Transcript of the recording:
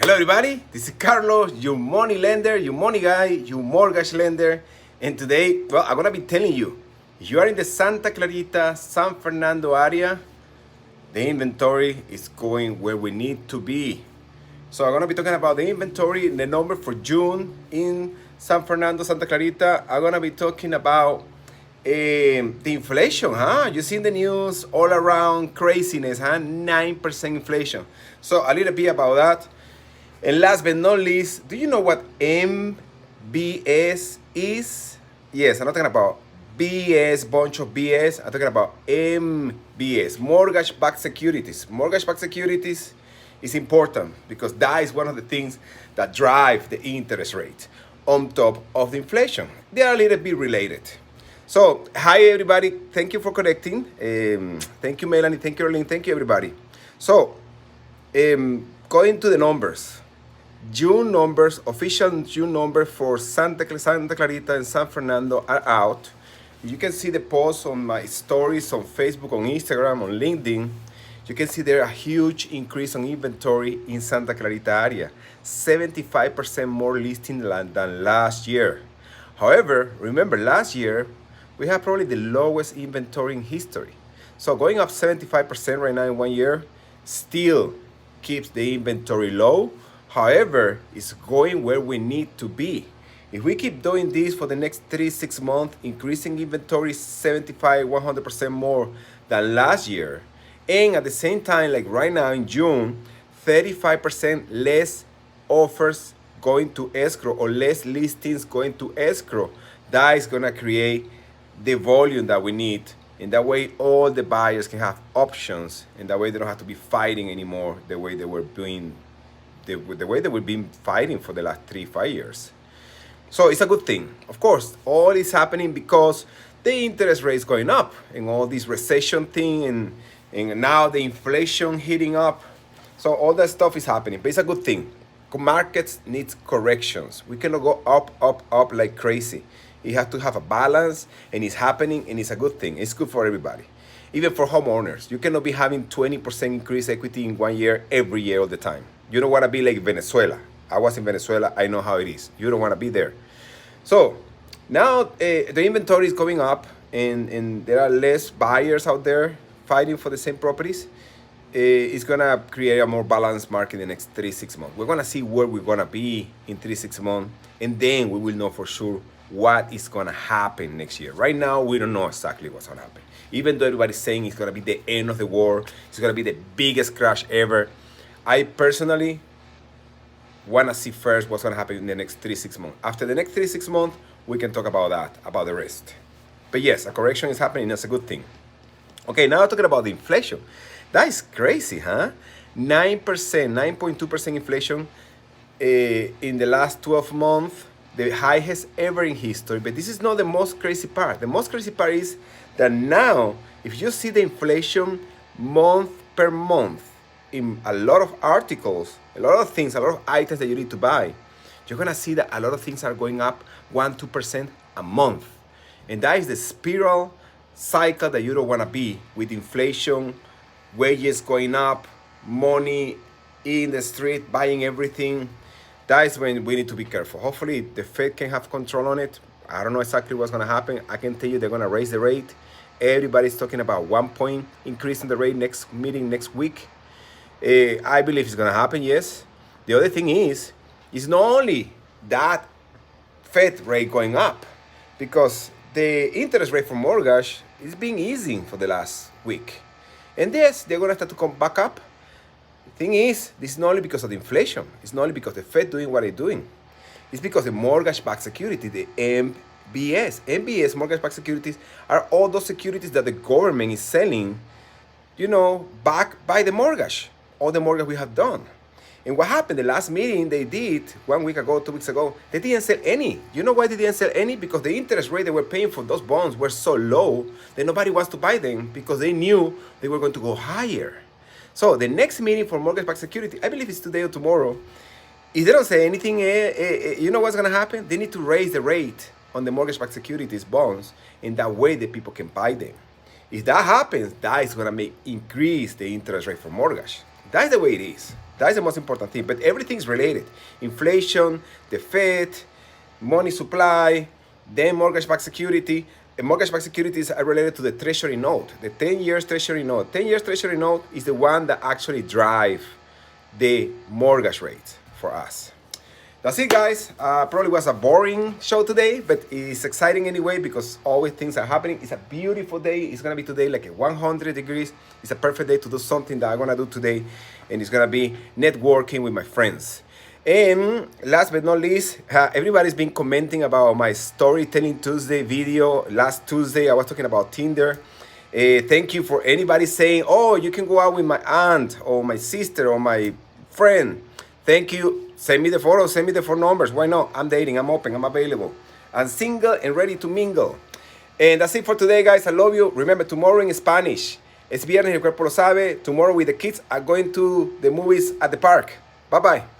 Hello everybody, this is Carlos, your money lender, your money guy, your mortgage lender. And today, well, I'm gonna be telling you, if you are in the Santa Clarita, San Fernando area, the inventory is going where we need to be. So I'm gonna be talking about the inventory, the number for June in San Fernando, Santa Clarita. I'm gonna be talking about the inflation, huh? You see in the news all around craziness, huh? 9% inflation. So a little bit about that. And last but not least, do you know what MBS is? Yes, I'm not talking about BS, bunch of BS. I'm talking about MBS, mortgage-backed securities. Mortgage-backed securities is important because that is one of the things that drive the interest rate on top of the inflation. They are a little bit related. So, hi everybody. Thank you for connecting. Thank you, Melanie. Thank you, Arlene. Thank you, everybody. So, going to the numbers. June numbers, official June number for Santa Clarita and San Fernando are out. You can see the posts on my stories on Facebook, on Instagram, on LinkedIn. You can see there a huge increase on inventory in Santa Clarita area. 75% more listing than last year. However, remember last year, we had probably the lowest inventory in history. So going up 75% right now in 1 year still keeps the inventory low. However, it's going where we need to be. If we keep doing this for the next 3-6 months, increasing inventory 75, 100% more than last year, and at the same time, like right now in June, 35% less offers going to escrow or less listings going to escrow, that is gonna create the volume that we need. And that way, all the buyers can have options, and that way they don't have to be fighting anymore the way they were doing. The way that we've been fighting for the last 3-5 years. So it's a good thing. Of course, all is happening because the interest rate is going up and all this recession thing and now the inflation hitting up. So all that stuff is happening, but it's a good thing. Markets need corrections. We cannot go up like crazy. You have to have a balance, and it's happening, and it's a good thing. It's good for everybody. Even for homeowners, you cannot be having 20% increased equity in 1 year, every year, all the time. You don't want to be like Venezuela. I was in Venezuela. I know how it is. You don't want to be there. So now the inventory is going up, and there are less buyers out there fighting for the same properties. It's going to create a more balanced market in the next 3-6 months. We're going to see where we're going to be in 3-6 months, and then we will know for sure what is going to happen next year. Right now, we don't know exactly what's going to happen. Even though everybody's saying it's going to be the end of the war, it's going to be the biggest crash ever, I personally want to see first what's going to happen in the next 3-6 months. After the next 3-6 months, we can talk about that, about the rest. But yes, a correction is happening. That's a good thing. Okay, now talking about the inflation. That is crazy, huh? 9%, 9.2% inflation in the last 12 months, the highest ever in history. But this is not the most crazy part. The most crazy part is that now, if you see the inflation month per month, in a lot of articles, a lot of things, a lot of items that you need to buy, you're gonna see that a lot of things are going up 1-2% a month. And that is the spiral cycle that you don't wanna be with inflation, wages going up, money in the street, buying everything. That is when we need to be careful. Hopefully the Fed can have control on it. I don't know exactly what's gonna happen. I can tell you they're gonna raise the rate. Everybody's talking about 1 point increase in the rate next meeting next week. I believe it's going to happen, yes. The other thing is not only that Fed rate going up, because the interest rate for mortgage is being easing for the last week. And yes, they're going to start to come back up. The thing is, this is not only because of the inflation. It's not only because the Fed doing what they're doing. It's because the mortgage-backed security, the MBS. MBS, mortgage-backed securities, are all those securities that the government is selling, backed by the mortgage. All the mortgage we have done. And what happened, the last meeting they did 1 week ago, 2 weeks ago, they didn't sell any. You know why they didn't sell any? Because the interest rate they were paying for those bonds were so low that nobody wants to buy them because they knew they were going to go higher. So the next meeting for mortgage-backed security, I believe it's today or tomorrow. If they don't say anything, you know what's going to happen? They need to raise the rate on the mortgage-backed securities bonds, and that way the people can buy them. If that happens, that is going to increase the interest rate for mortgage. That's the way it is. That is the most important thing. But everything's related. Inflation, the Fed, money supply, then mortgage-backed security. The mortgage-backed securities are related to the Treasury note, the 10 years Treasury note. 10 years Treasury note is the one that actually drive the mortgage rate for us. That's it, guys. Probably was a boring show today, but it's exciting anyway because always things are happening. It's a beautiful day. It's gonna be today like 100 degrees. It's a perfect day to do something that I'm gonna do today, and it's gonna be networking with my friends. And last but not least, everybody's been commenting about my Storytelling Tuesday video. Last Tuesday, I was talking about Tinder. Thank you for anybody saying, oh, you can go out with my aunt or my sister or my friend. Thank you. Send me the photos, send me the phone numbers. Why not? I'm dating, I'm open, I'm available. I'm single and ready to mingle. And that's it for today, guys. I love you. Remember, tomorrow in Spanish. Es viernes y el cuerpo lo sabe. Tomorrow with the kids are going to the movies at the park. Bye-bye.